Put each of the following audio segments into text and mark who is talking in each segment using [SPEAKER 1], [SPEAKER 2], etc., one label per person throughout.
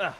[SPEAKER 1] God.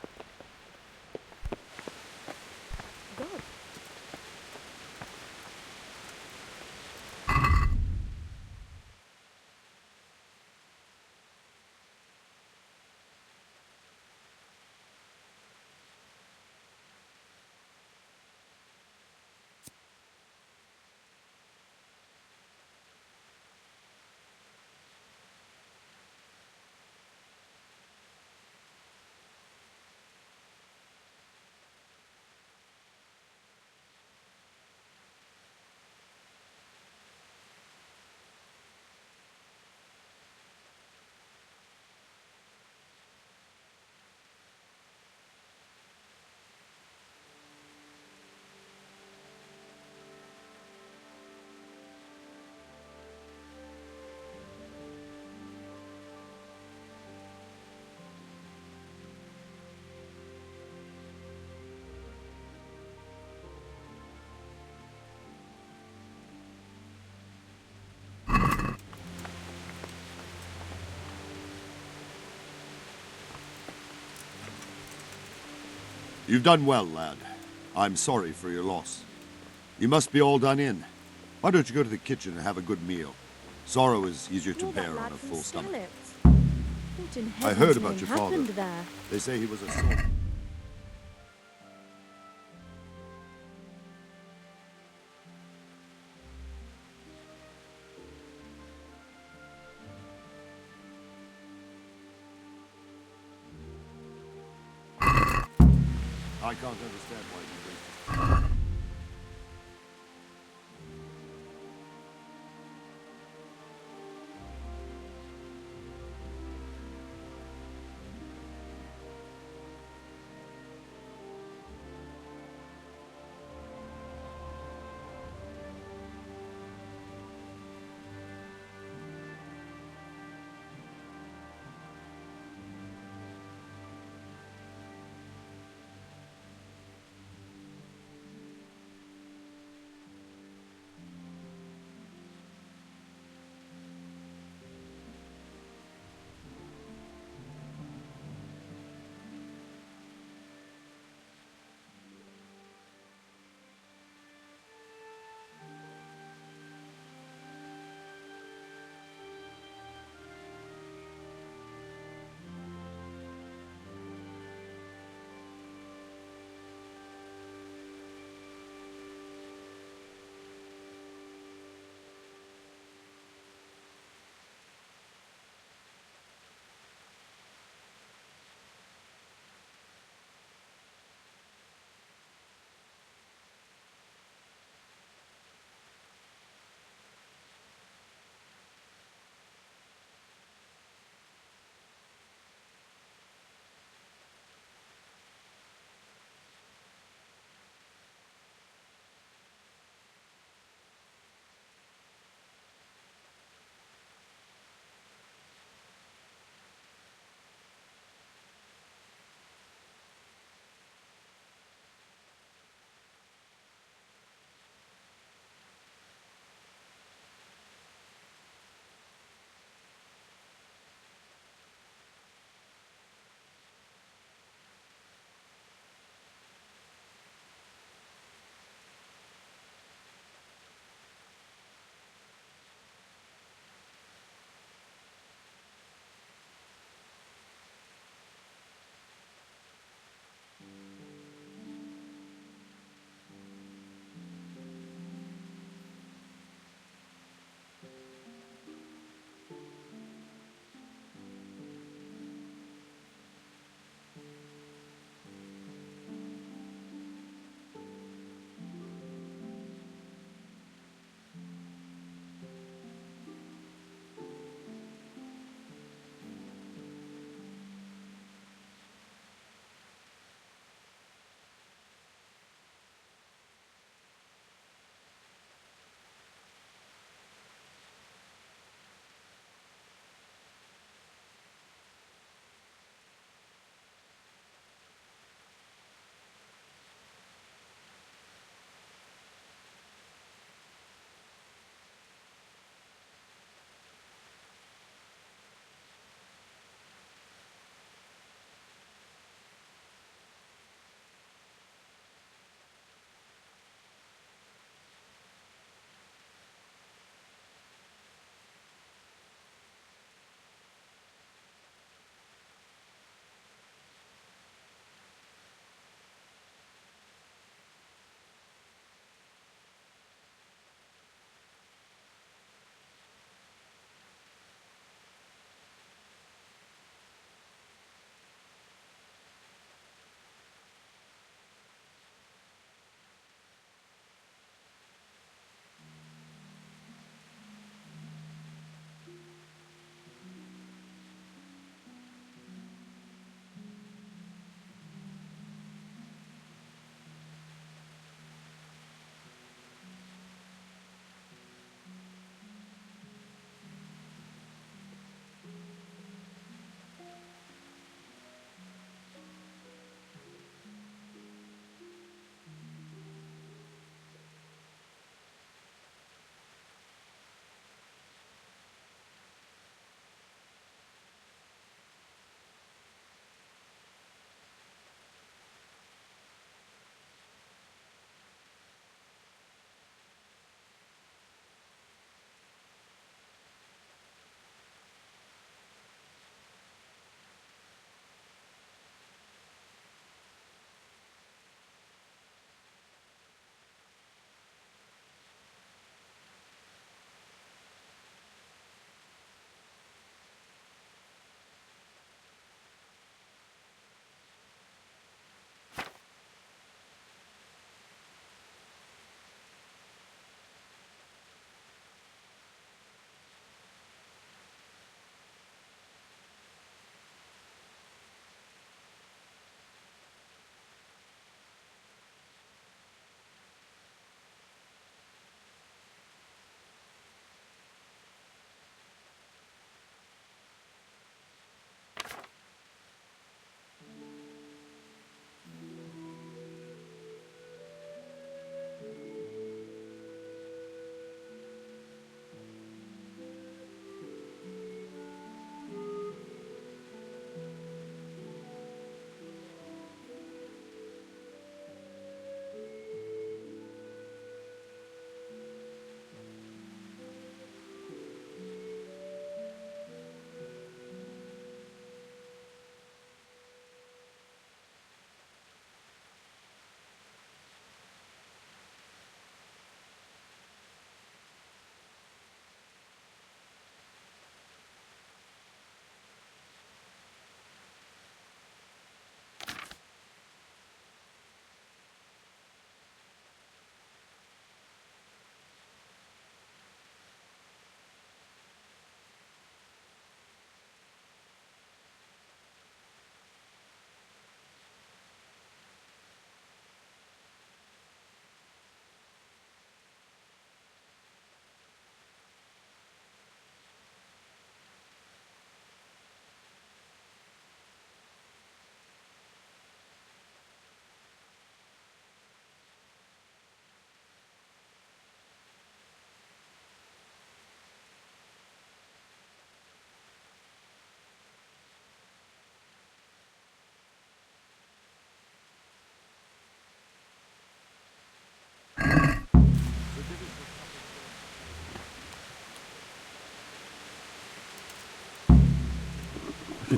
[SPEAKER 2] You've done well, lad. I'm sorry for your loss. You must be all done in. Why don't you go to the kitchen and have a good meal? Sorrow is easier to
[SPEAKER 1] You're that
[SPEAKER 2] bear
[SPEAKER 1] lad
[SPEAKER 2] on a
[SPEAKER 1] from
[SPEAKER 2] full stomach.
[SPEAKER 1] Skellett. What in
[SPEAKER 2] I heard
[SPEAKER 1] heaven's
[SPEAKER 2] about
[SPEAKER 1] name
[SPEAKER 2] your father.
[SPEAKER 1] happened there?
[SPEAKER 2] They say he was a soldier. I can't understand why you wasted.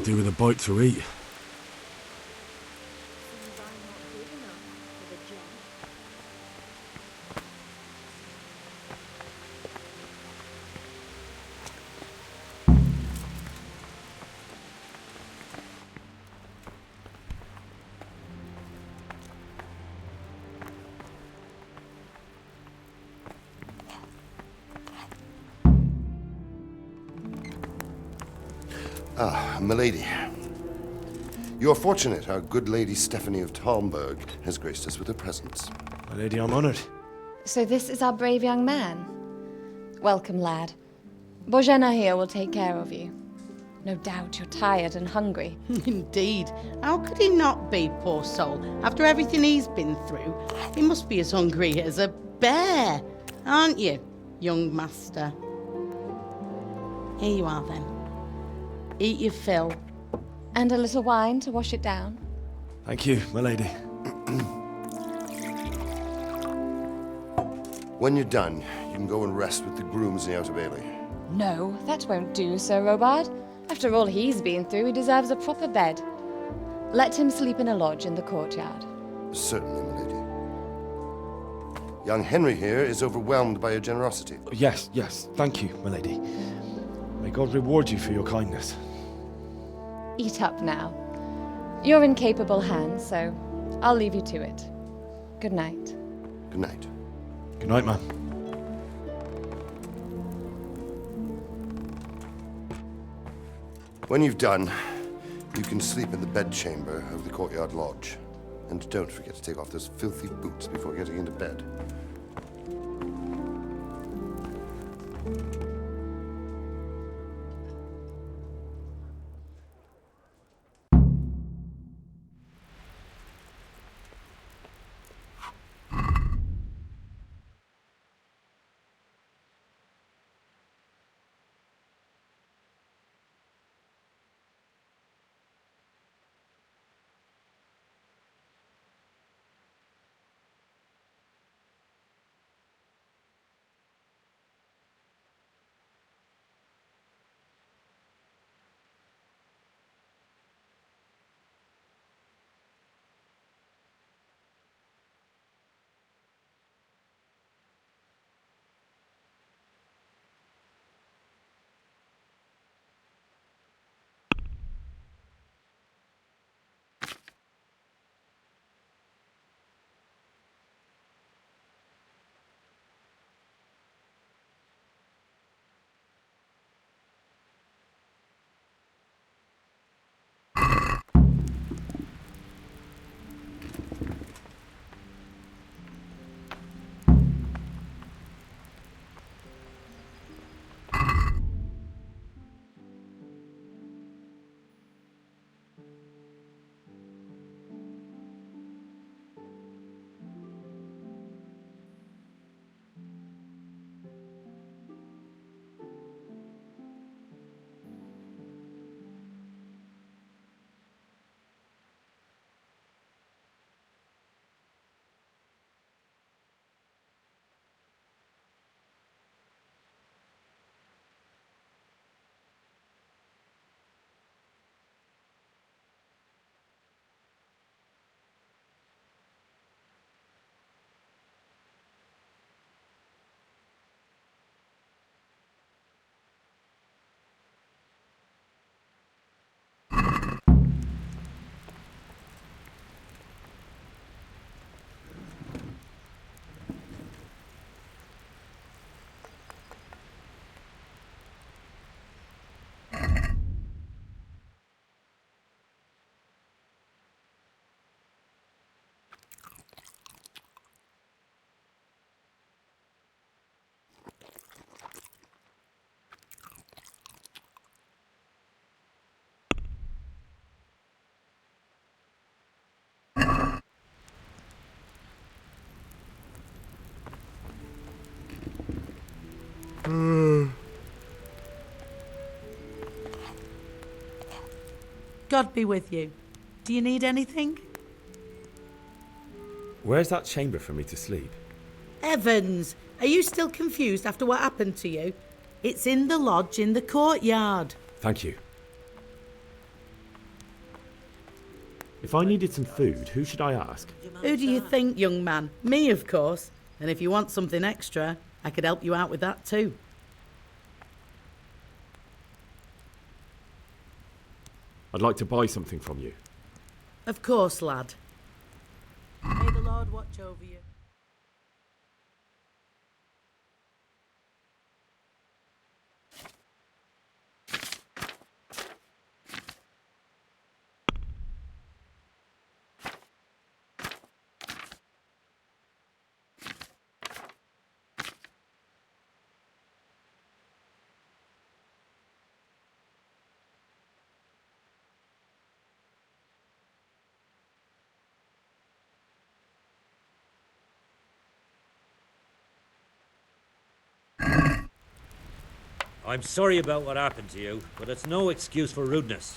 [SPEAKER 3] could do with a bite to eat.
[SPEAKER 1] Seems I'm not good enough for the job.
[SPEAKER 4] Ah, milady. You are fortunate our good lady Stephanie of Talmberg has graced us with her presence.
[SPEAKER 3] My lady, I'm honoured.
[SPEAKER 5] So this is our brave young man. Welcome, lad. Bojana here will take care of you. No doubt you're tired and hungry.
[SPEAKER 6] Indeed. How could he not be, poor soul? After everything he's been through, he must be as hungry as a bear, aren't you, young master? Here you are, then. Eat your fill.
[SPEAKER 5] And a little wine to wash it down.
[SPEAKER 3] Thank you, my lady.
[SPEAKER 4] When you're done, you can go and rest with the grooms in the Outer Bailey.
[SPEAKER 5] No, that won't do, Sir Robard. After all he's been through, he deserves a proper bed. Let him sleep in a lodge in the courtyard.
[SPEAKER 4] Certainly, milady. Young Henry here is overwhelmed by your generosity.
[SPEAKER 3] Yes, yes, thank you, my lady. May God reward you for your kindness.
[SPEAKER 5] Eat up now. You're in capable hands, so I'll leave you to it. Good night.
[SPEAKER 4] Good night.
[SPEAKER 3] Good night, man.
[SPEAKER 4] When you've done, you can sleep in the bedchamber of the courtyard lodge. And don't forget to take off those filthy boots before getting into bed.
[SPEAKER 6] God be with you. Do you need anything?
[SPEAKER 7] Where's that chamber for me to sleep?
[SPEAKER 6] Evans, are you still confused after what happened to you? It's in the lodge in the courtyard.
[SPEAKER 7] Thank you. If I needed some food, who should I ask?
[SPEAKER 6] Who do you think, young man? Me, of course. And if you want something extra, I could help you out with that too.
[SPEAKER 7] I'd like to buy something from you.
[SPEAKER 6] Of course, lad. May the Lord watch over you.
[SPEAKER 8] I'm sorry about what happened to you, but it's no excuse for rudeness.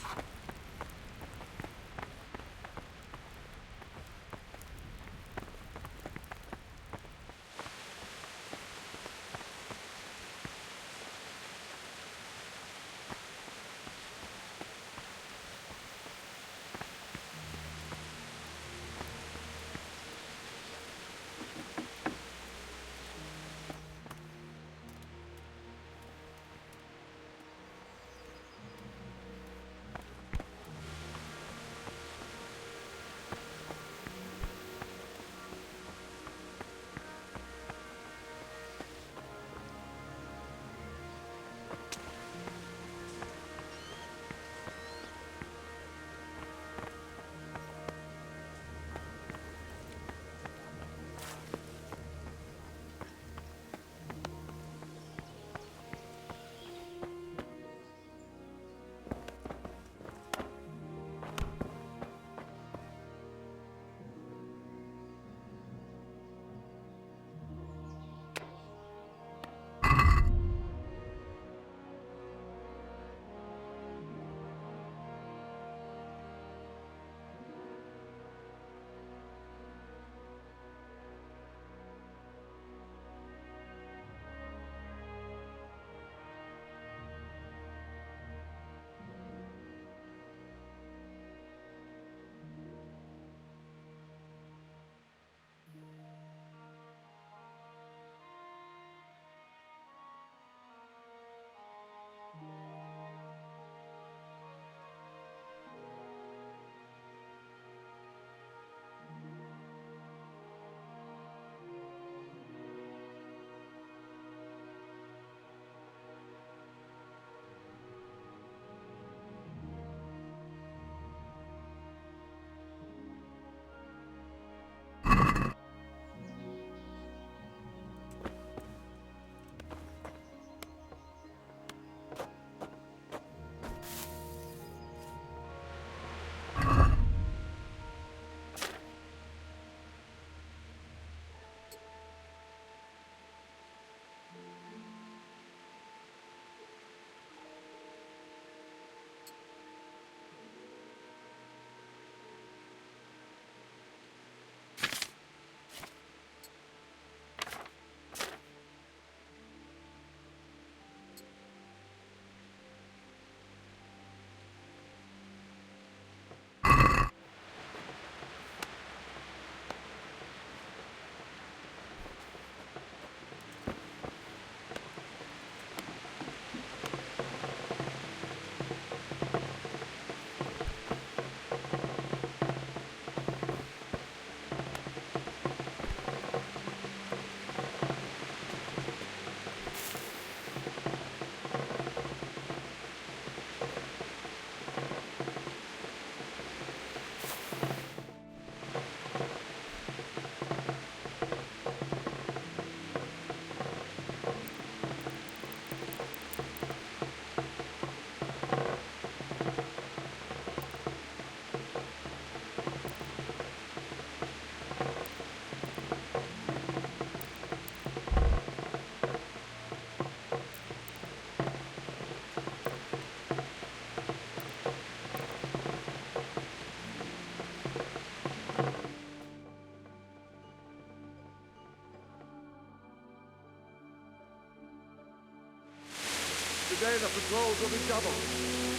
[SPEAKER 9] Today the patrols will be doubled.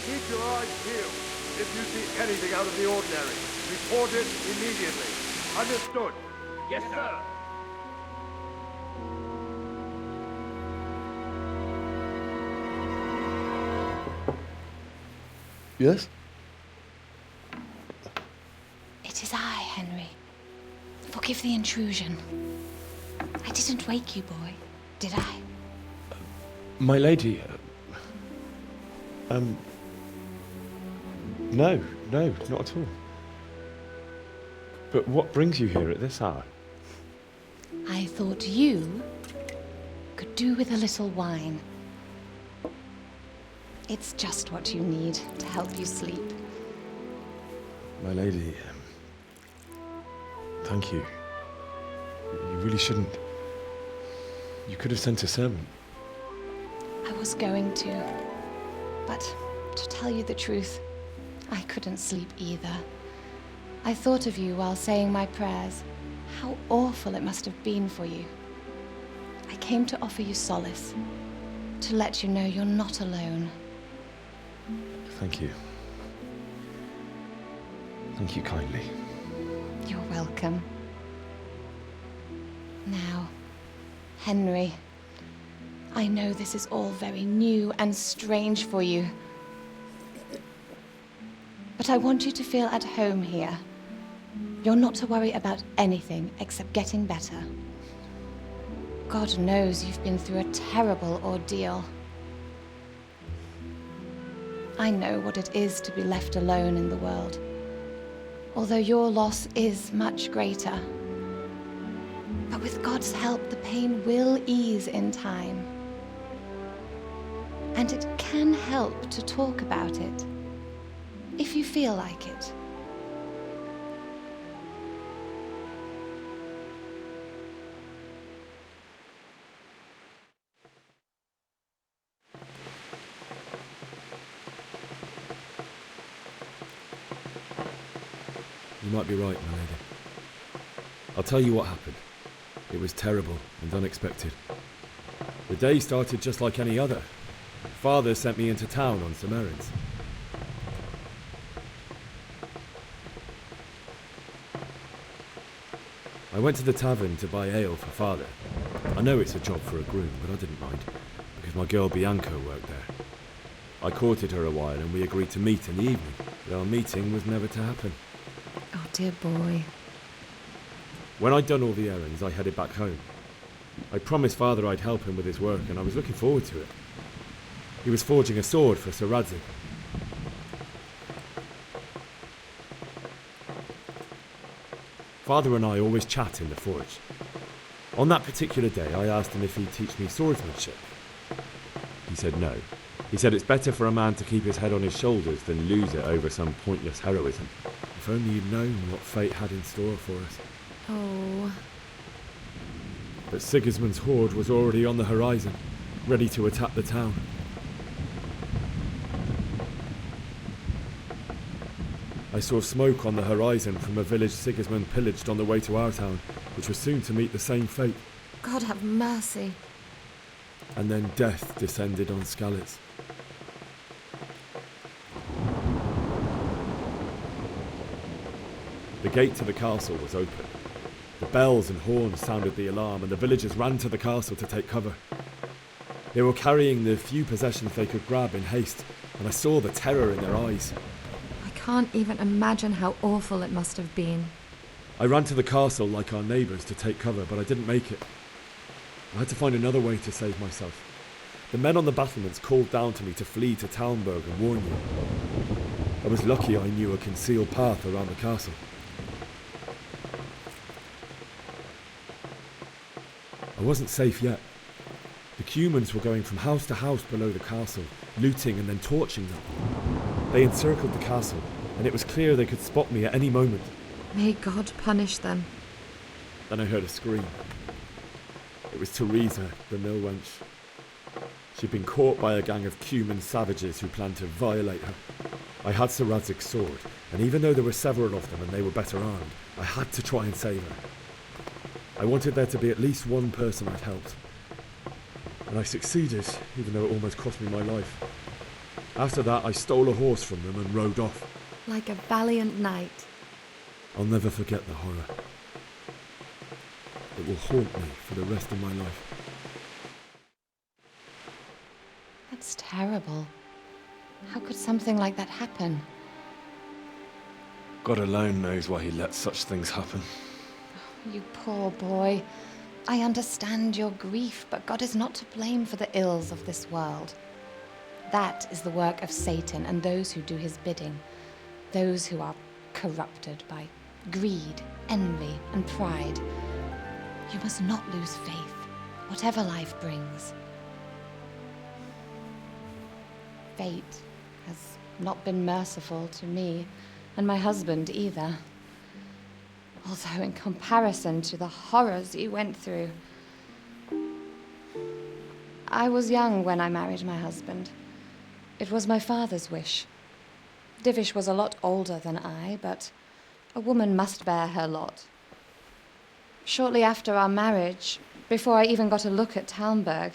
[SPEAKER 9] Keep your eyes peeled if you see anything out of the ordinary. Report it immediately. Understood. Yes, sir.
[SPEAKER 3] Yes?
[SPEAKER 5] It is I, Henry. Forgive the intrusion. I didn't wake you, boy, did I?
[SPEAKER 3] My lady. No, not at all. But what brings you here at this hour?
[SPEAKER 5] I thought you could do with a little wine. It's just what you need to help you sleep.
[SPEAKER 3] My lady, thank you. You really shouldn't. You could have sent a servant.
[SPEAKER 5] I was going to, but to tell you the truth, I couldn't sleep either. I thought of you while saying my prayers. How awful it must have been for you. I came to offer you solace, to let you know you're not alone.
[SPEAKER 3] Thank you. Thank you kindly.
[SPEAKER 5] You're welcome. Now, Henry, I know this is all very new and strange for you, but I want you to feel at home here. You're not to worry about anything except getting better. God knows you've been through a terrible ordeal. I know what it is to be left alone in the world, although your loss is much greater. But with God's help, the pain will ease in time. And it can help to talk about it, if you feel like it.
[SPEAKER 7] You might be right, my lady. I'll tell you what happened. It was terrible and unexpected. The day started just like any other. Father sent me into town on some errands. I went to the tavern to buy ale for Father. I know it's a job for a groom, but I didn't mind, because my girl Bianca worked there. I courted her a while and we agreed to meet in the evening, but our meeting was never to happen.
[SPEAKER 1] Oh, dear boy.
[SPEAKER 7] When I'd done all the errands, I headed back home. I promised Father I'd help him with his work, and I was looking forward to it. He was forging a sword for Sir Radzig. Father and I always chat in the forge. On that particular day, I asked him if he'd teach me swordsmanship. He said no. He said it's better for a man to keep his head on his shoulders than lose it over some pointless heroism. If only you'd known what fate had in store for us.
[SPEAKER 1] Oh.
[SPEAKER 7] But Sigismund's horde was already on the horizon, ready to attack the town. I saw smoke on the horizon from a village Sigismund pillaged on the way to our town, which was soon to meet the same fate.
[SPEAKER 1] God have mercy.
[SPEAKER 7] And then death descended on Skalitz. The gate to the castle was open. The bells and horns sounded the alarm, and the villagers ran to the castle to take cover. They were carrying the few possessions they could grab in haste, and I saw the terror in their eyes.
[SPEAKER 1] I can't even imagine how awful it must have been.
[SPEAKER 7] I ran to the castle like our neighbours to take cover, but I didn't make it. I had to find another way to save myself. The men on the battlements called down to me to flee to Talmberg and warn you. I was lucky I knew a concealed path around the castle. I wasn't safe yet. The Cumans were going from house to house below the castle, looting and then torching them. They encircled the castle, and it was clear they could spot me at any moment.
[SPEAKER 1] May God punish them.
[SPEAKER 7] Then I heard a scream. It was Teresa, the mill wench. She'd been caught by a gang of Cuman savages who planned to violate her. I had Sir Radzig's sword, and even though there were several of them and they were better armed, I had to try and save her. I wanted there to be at least one person I'd helped. And I succeeded, even though it almost cost me my life. After that, I stole a horse from them and rode off.
[SPEAKER 1] Like a valiant knight.
[SPEAKER 7] I'll never forget the horror. It will haunt me for the rest of my life.
[SPEAKER 5] That's terrible. How could something like that happen?
[SPEAKER 3] God alone knows why he lets such things happen.
[SPEAKER 5] You poor boy. I understand your grief, but God is not to blame for the ills of this world. That is the work of Satan and those who do his bidding. Those who are corrupted by greed, envy, and pride. You must not lose faith, whatever life brings. Fate has not been merciful to me, and my husband either. Although in comparison to the horrors you went through. I was young when I married my husband. It was my father's wish. Divish was a lot older than I, but a woman must bear her lot. Shortly after our marriage, before I even got a look at Talmberg,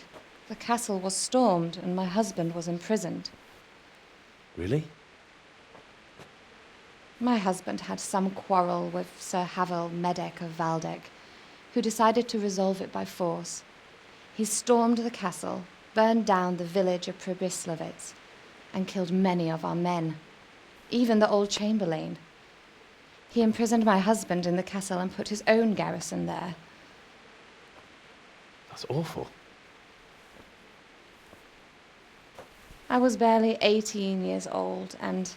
[SPEAKER 5] the castle was stormed and my husband was imprisoned.
[SPEAKER 3] Really?
[SPEAKER 5] My husband had some quarrel with Sir Havel Medek of Valdek, who decided to resolve it by force. He stormed the castle, burned down the village of Pribyslavitz, and killed many of our men, even the old chamberlain. He imprisoned my husband in the castle and put his own garrison there.
[SPEAKER 3] That's awful.
[SPEAKER 5] I was barely 18 years old, and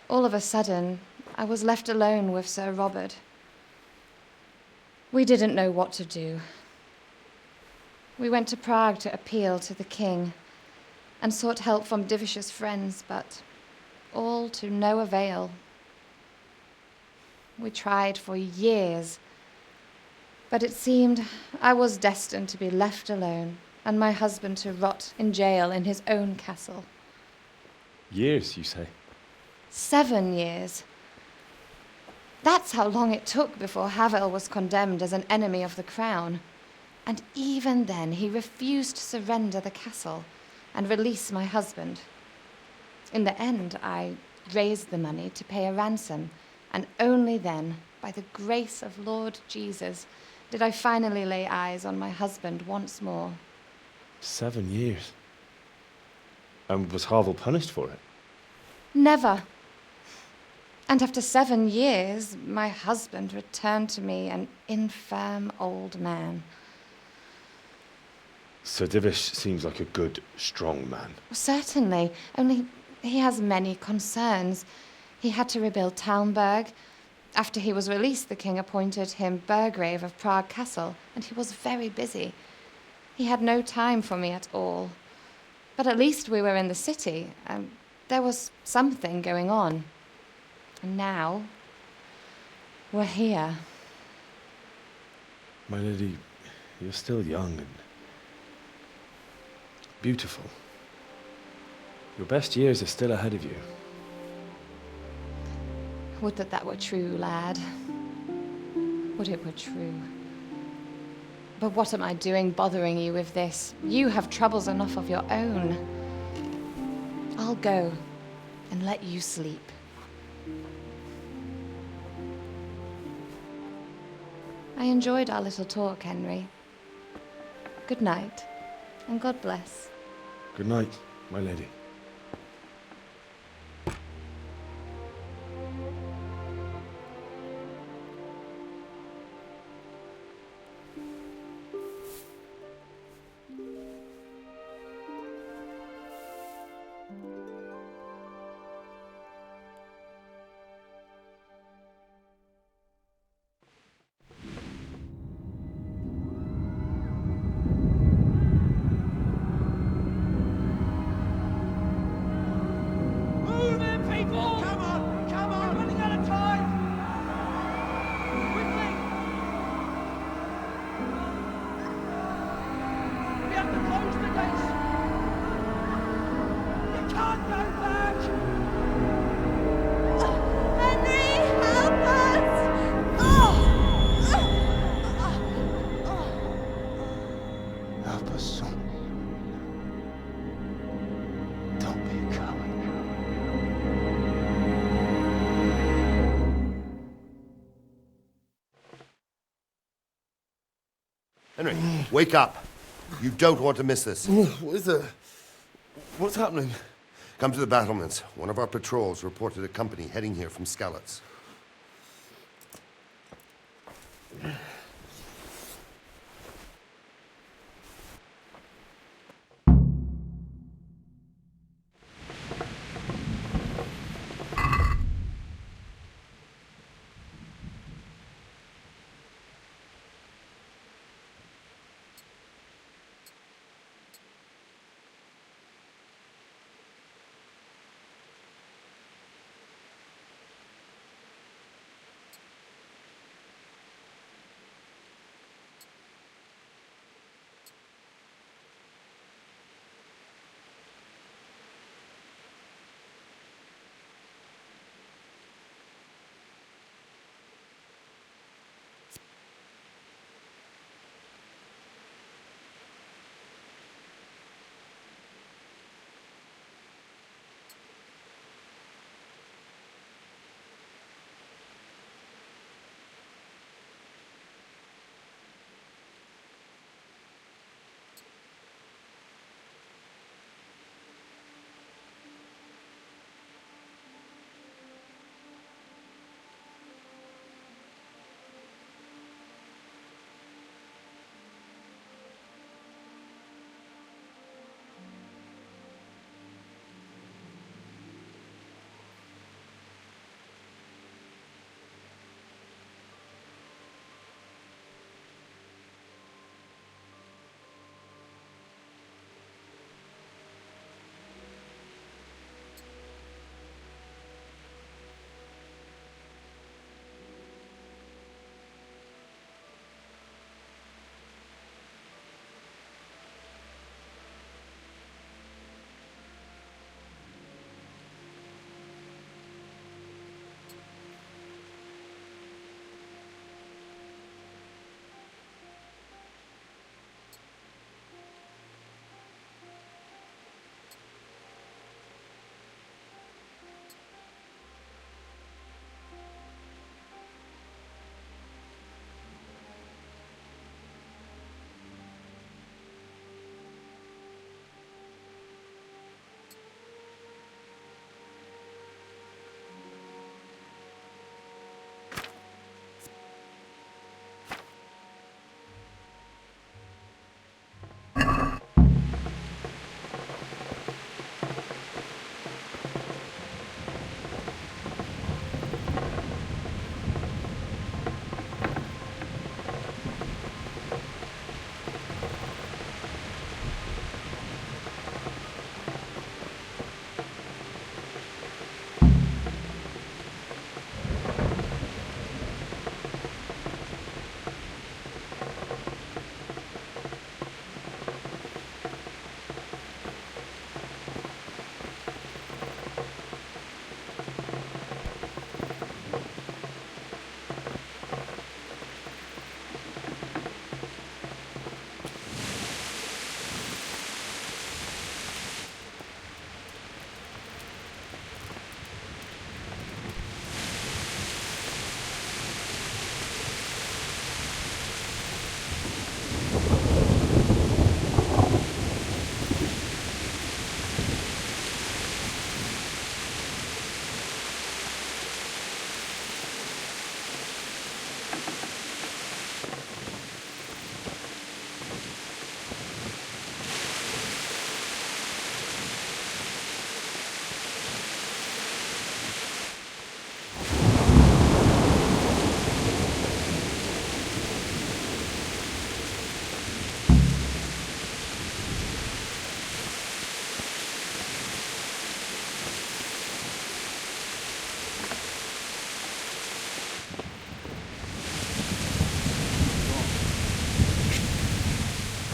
[SPEAKER 5] all of a sudden, I was left alone with Sir Robert. We didn't know what to do. We went to Prague to appeal to the king and sought help from Divish's friends, but all to no avail. We tried for years, but it seemed I was destined to be left alone and my husband to rot in jail in his own castle.
[SPEAKER 3] Years, you say?
[SPEAKER 5] 7 years. That's how long it took before Havel was condemned as an enemy of the crown. And even then, he refused to surrender the castle and release my husband. In the end, I raised the money to pay a ransom, and only then, by the grace of Lord Jesus, did I finally lay eyes on my husband once more.
[SPEAKER 3] 7 years? And was Havel punished for it?
[SPEAKER 5] Never. And after 7 years, my husband returned to me an infirm old man.
[SPEAKER 3] Sir Divish seems like a good, strong man.
[SPEAKER 5] Certainly, only he has many concerns. He had to rebuild Talmberg. After he was released, the king appointed him Burgrave of Prague Castle, and he was very busy. He had no time for me at all. But at least we were in the city, and there was something going on. And now, we're here.
[SPEAKER 3] My lady, you're still young and beautiful. Your best years are still ahead of you.
[SPEAKER 5] Would that that were true, lad. Would it were true. But what am I doing bothering you with this? You have troubles enough of your own. I'll go and let you sleep. I enjoyed our little talk, Henry. Good night, and God bless.
[SPEAKER 3] Good night, my lady.
[SPEAKER 4] Henry, wake up. You don't want to miss this.
[SPEAKER 3] What is it? What's happening?
[SPEAKER 4] Come to the battlements. One of our patrols reported a company heading here from Skalitz.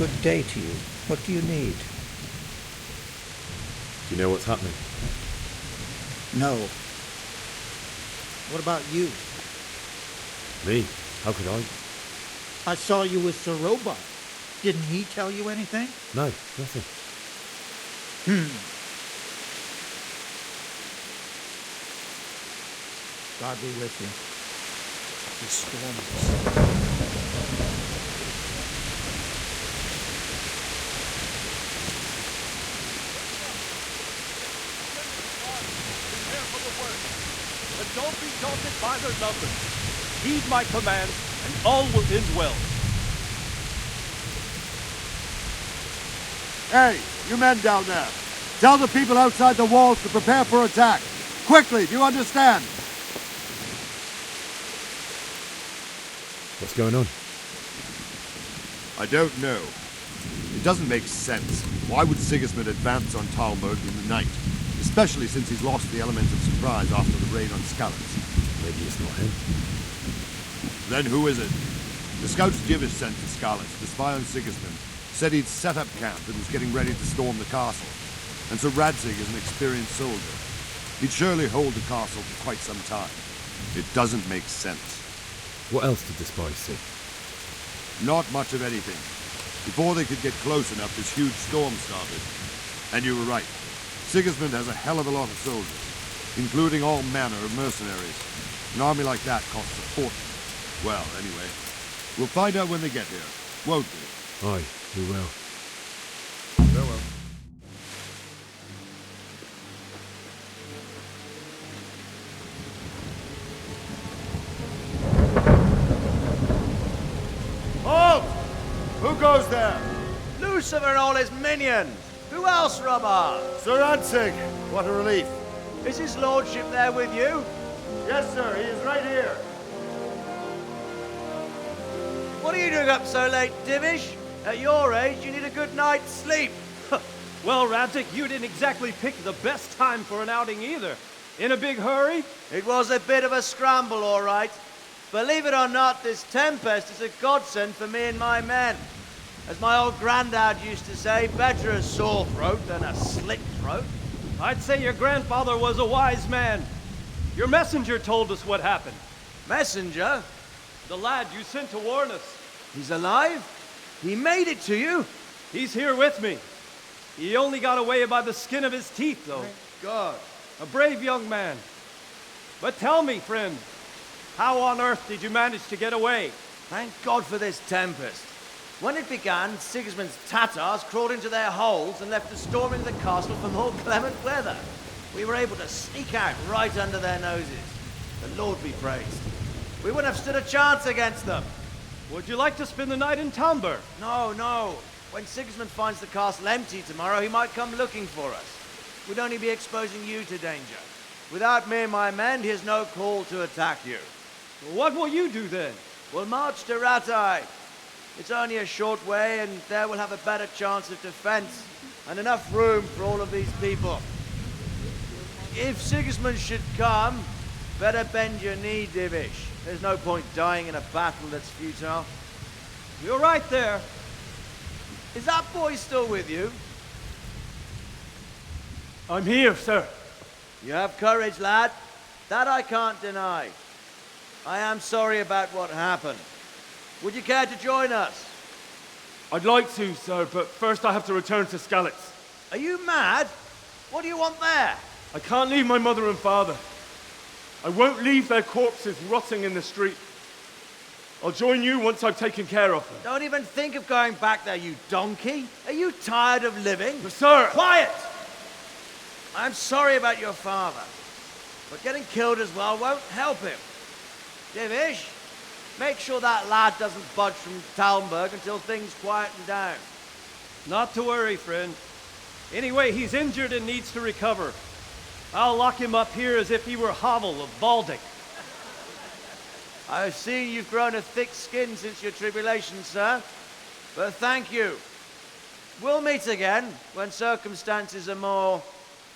[SPEAKER 10] Good day to you. What do you need?
[SPEAKER 7] Do you know what's happening?
[SPEAKER 10] No. What about you?
[SPEAKER 7] Me? How could I?
[SPEAKER 10] I saw you with Sir Robot. Didn't he tell you anything?
[SPEAKER 7] No, nothing.
[SPEAKER 10] God be with you. The storm is...
[SPEAKER 9] profit by their numbers. Heed my commands, and all will end well.
[SPEAKER 2] Hey, you men down there. Tell the people outside the walls to prepare for attack. Quickly, do you understand?
[SPEAKER 7] What's going on?
[SPEAKER 2] I don't know. It doesn't make sense. Why would Sigismund advance on Talmberg in the night? Especially since he's lost the element of surprise after the raid on Skalitz.
[SPEAKER 7] Maybe it's not him.
[SPEAKER 2] Then who is it? The scouts Divish sent to Skalitz to spy on Sigismund said he'd set up camp and was getting ready to storm the castle. And so Radzig is an experienced soldier. He'd surely hold the castle for quite some time. It doesn't make sense.
[SPEAKER 7] What else did the spies see?
[SPEAKER 2] Not much of anything. Before they could get close enough, this huge storm started. And you were right. Sigismund has a hell of a lot of soldiers, including all manner of mercenaries. An army like that costs a fortune. Well, anyway, we'll find out when they get here, won't we?
[SPEAKER 7] Aye, we will.
[SPEAKER 2] Farewell.
[SPEAKER 9] Halt! Who goes there?
[SPEAKER 11] Lucifer and all his minions! Who else, Robert?
[SPEAKER 9] Sir Radzig, what a relief.
[SPEAKER 11] Is his lordship there with you?
[SPEAKER 9] Yes, sir, he is right here.
[SPEAKER 11] What are you doing up so late, Divish? At your age, you need a good night's sleep.
[SPEAKER 9] Well, Radzig, you didn't exactly pick the best time for an outing either. In a big hurry?
[SPEAKER 11] It was a bit of a scramble, all right. Believe it or not, this tempest is a godsend for me and my men. As my old granddad used to say, better a sore throat than a slit throat.
[SPEAKER 9] I'd say your grandfather was a wise man. Your messenger told us what happened.
[SPEAKER 11] Messenger?
[SPEAKER 9] The lad you sent to warn us.
[SPEAKER 11] He's alive? He made it to you?
[SPEAKER 9] He's here with me. He only got away by the skin of his teeth, though.
[SPEAKER 11] Thank God.
[SPEAKER 9] A brave young man. But tell me, friend, how on earth did you manage to get away?
[SPEAKER 11] Thank God for this tempest. When it began, Sigismund's Tatars crawled into their holes and left us storming the castle for more clement weather. We were able to sneak out right under their noses. The Lord be praised. We wouldn't have stood a chance against them.
[SPEAKER 9] Would you like to spend the night in Talmberg?
[SPEAKER 11] No, no. When Sigismund finds the castle empty tomorrow, he might come looking for us. We'd only be exposing you to danger. Without me and my men, he has no call to attack you.
[SPEAKER 9] What will you do then?
[SPEAKER 11] We'll march to Ratai. It's only a short way, and there we'll have a better chance of defense and enough room for all of these people. If Sigismund should come, better bend your knee, Divish. There's no point dying in a battle that's futile.
[SPEAKER 9] You're right there.
[SPEAKER 11] Is that boy still with you?
[SPEAKER 9] I'm here, sir.
[SPEAKER 11] You have courage, lad. That I can't deny. I am sorry about what happened. Would you care to join us?
[SPEAKER 9] I'd like to, sir, but first I have to return to Skalitz.
[SPEAKER 11] Are you mad? What do you want there?
[SPEAKER 9] I can't leave my mother and father. I won't leave their corpses rotting in the street. I'll join you once I've taken care of them.
[SPEAKER 11] Don't even think of going back there, you donkey. Are you tired of living?
[SPEAKER 9] But sir!
[SPEAKER 11] Quiet! I'm sorry about your father, but getting killed as well won't help him. Divish, make sure that lad doesn't budge from Talmberg until things quieten down.
[SPEAKER 9] Not to worry, friend. Anyway, he's injured and needs to recover. I'll lock him up here as if he were Havel of Baldic.
[SPEAKER 11] I've seen you've grown a thick skin since your tribulation, sir. But thank you. We'll meet again when circumstances are more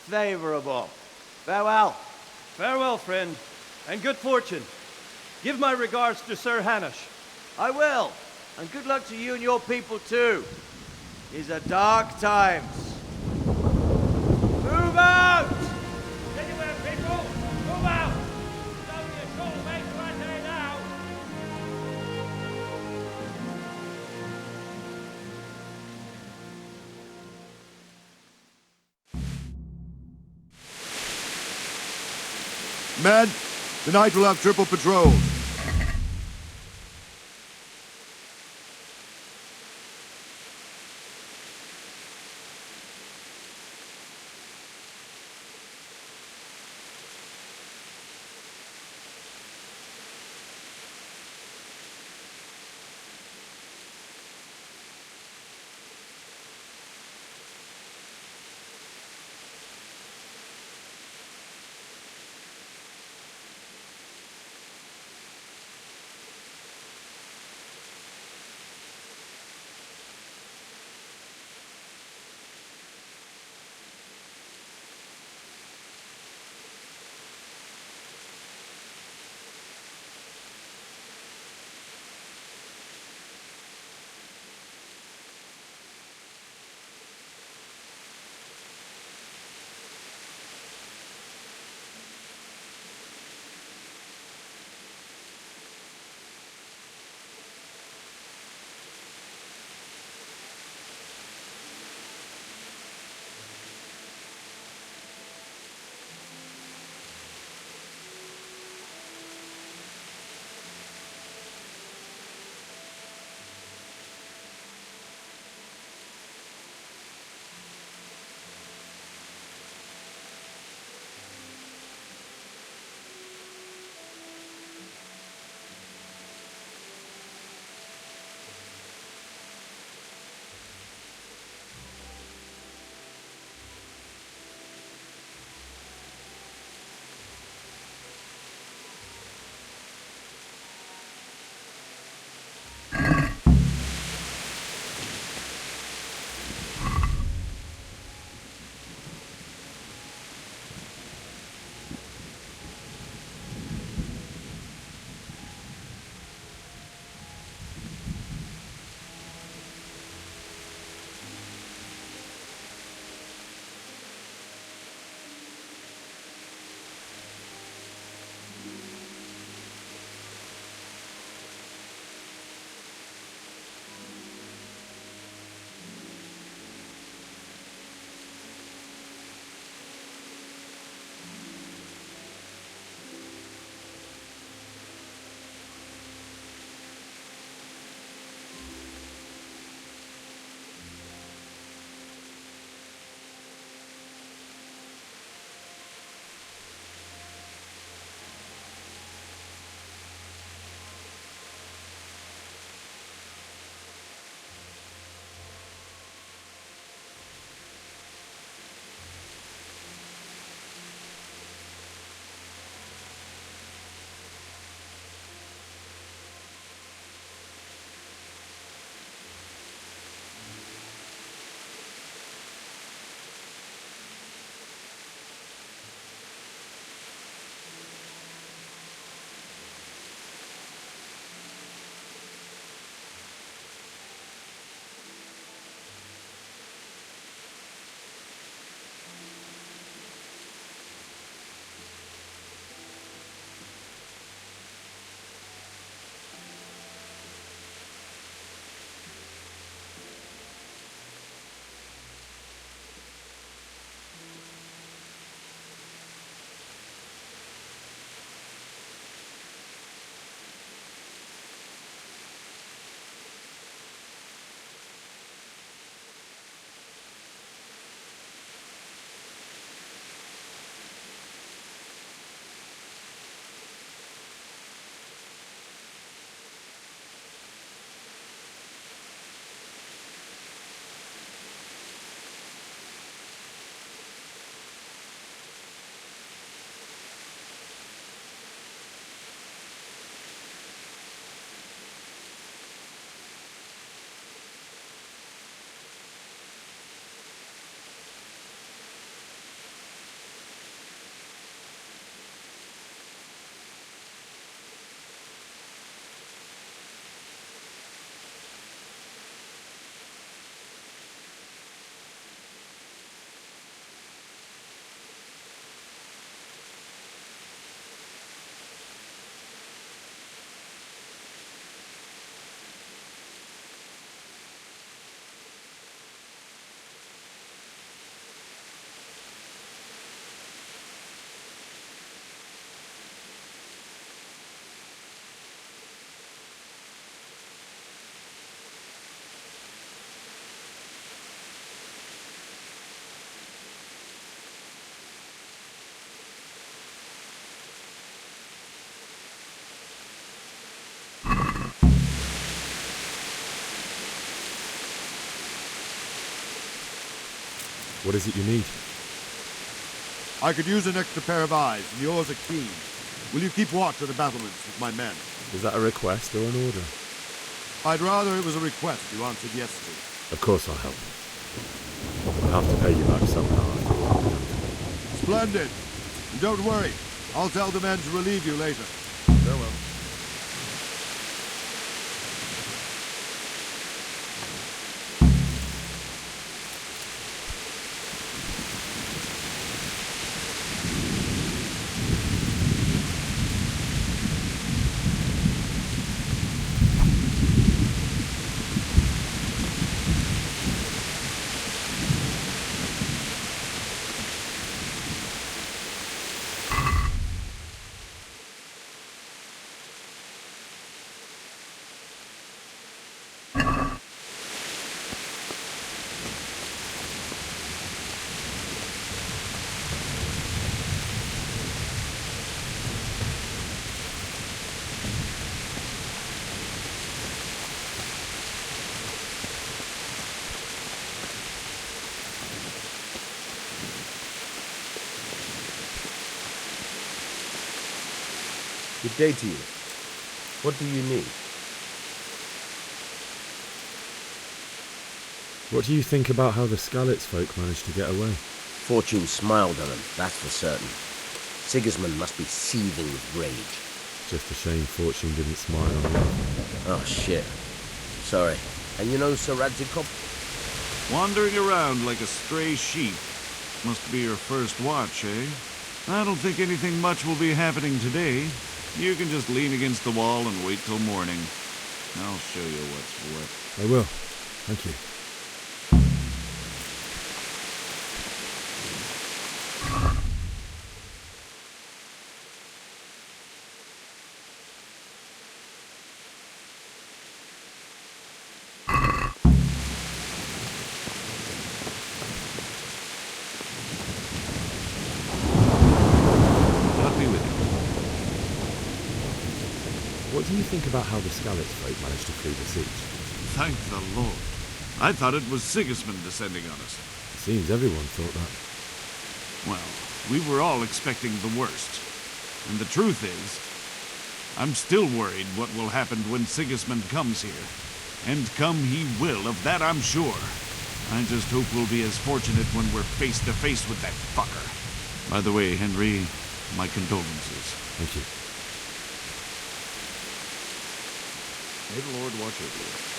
[SPEAKER 11] favorable. Farewell.
[SPEAKER 9] Farewell, friend, and good fortune. Give my regards to Sir Hanush.
[SPEAKER 11] I will. And good luck to you and your people, too. These are dark times. Move out!
[SPEAKER 9] Anywhere, people! Move out! It's only a short way to Ratai now.
[SPEAKER 2] Men, tonight we'll have triple patrols.
[SPEAKER 7] What is it you need?
[SPEAKER 2] I could use an extra pair of eyes, and yours are keen. Will you keep watch of the battlements with my men?
[SPEAKER 7] Is that a request or an order?
[SPEAKER 2] I'd rather it was a request you answered yes to.
[SPEAKER 7] Of course I'll help. I'll have to pay you back somehow after all.
[SPEAKER 2] Splendid. And don't worry, I'll tell the men to relieve you later.
[SPEAKER 4] Farewell.
[SPEAKER 12] Good day to you. What do you need?
[SPEAKER 7] What do you think about how the Skalitz folk managed to get away?
[SPEAKER 12] Fortune smiled on them, that's for certain. Sigismund must be seething with rage.
[SPEAKER 7] Just a shame Fortune didn't smile on you.
[SPEAKER 12] Oh, shit. Sorry. And you know Sir Radzikov?
[SPEAKER 13] Wandering around like a stray sheep. Must be your first watch, eh? I don't think anything much will be happening today. You can just lean against the wall and wait till morning. I'll show you what's what.
[SPEAKER 7] I will. Thank you. What do you think about how the Skalitz folk managed to flee the siege?
[SPEAKER 13] Thank the Lord. I thought it was Sigismund descending on us.
[SPEAKER 7] It seems everyone thought that.
[SPEAKER 13] Well, we were all expecting the worst. And the truth is, I'm still worried what will happen when Sigismund comes here. And come he will, of that I'm sure. I just hope we'll be as fortunate when we're face to face with that fucker. By the way, Henry, my condolences.
[SPEAKER 7] Thank you.
[SPEAKER 13] May the Lord watch over you.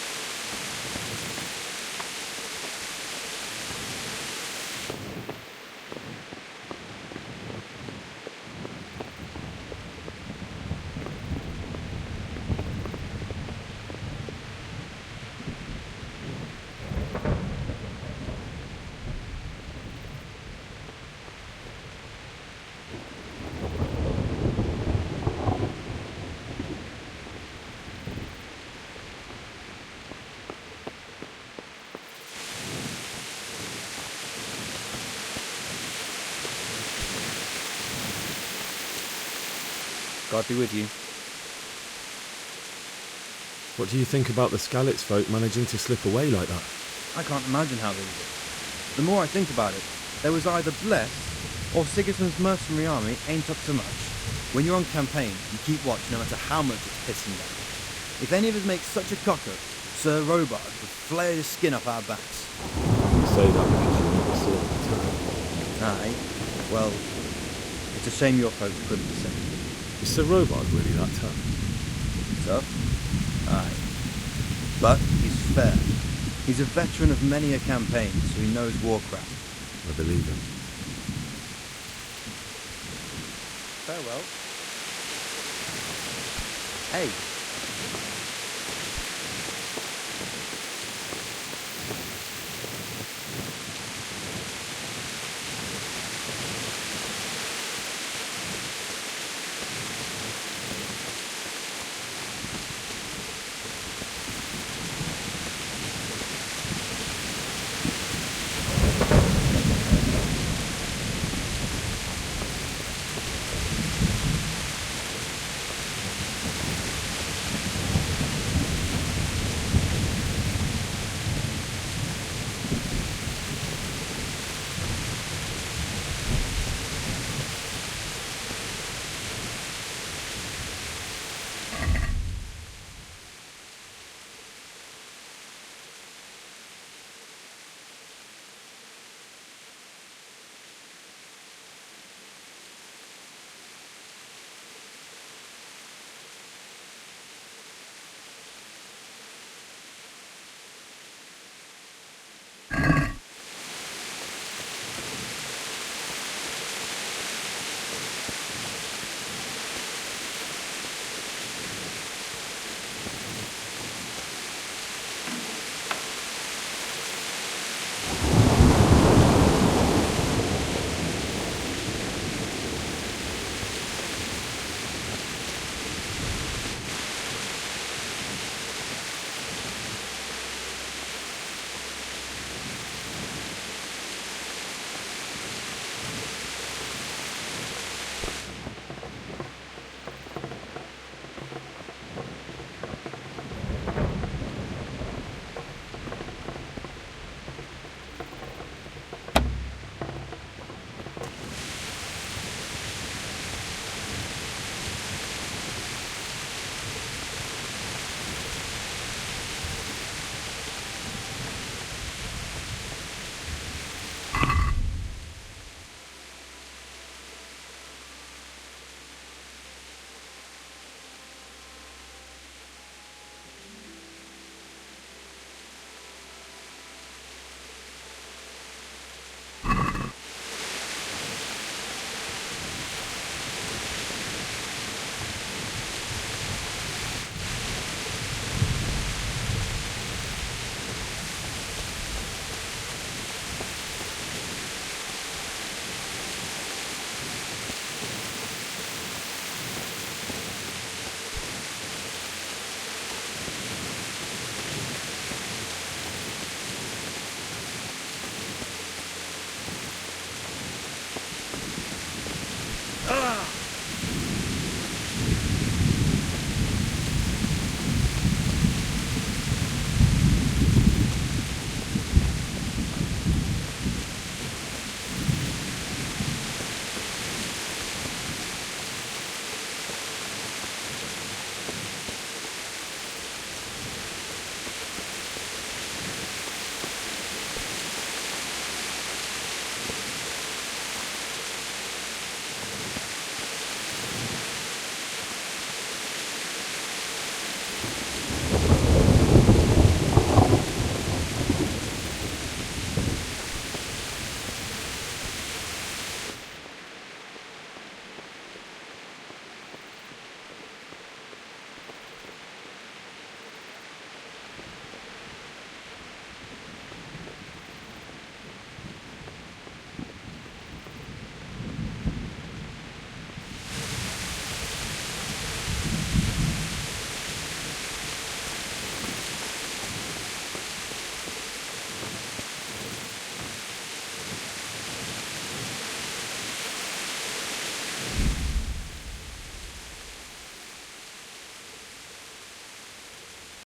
[SPEAKER 12] God be with you.
[SPEAKER 7] What do you think about the Skalitz folk managing to slip away like that?
[SPEAKER 14] I can't imagine how they did it. The more I think about it, they was either blessed, or Sigismund's mercenary army ain't up to much. When you're on campaign, you keep watch no matter how much it's pissing down. If any of us make such a cock-up, Sir Robard would flay the skin off our backs.
[SPEAKER 7] You say that because you never saw them attack.
[SPEAKER 14] Aye. Well, it's a shame your folk couldn't be sent.
[SPEAKER 7] Is Sir Robard really that tough?
[SPEAKER 14] Tough? Aye. But he's fair. He's a veteran of many a campaign, so he knows warcraft.
[SPEAKER 7] I believe him.
[SPEAKER 14] Farewell. Hey,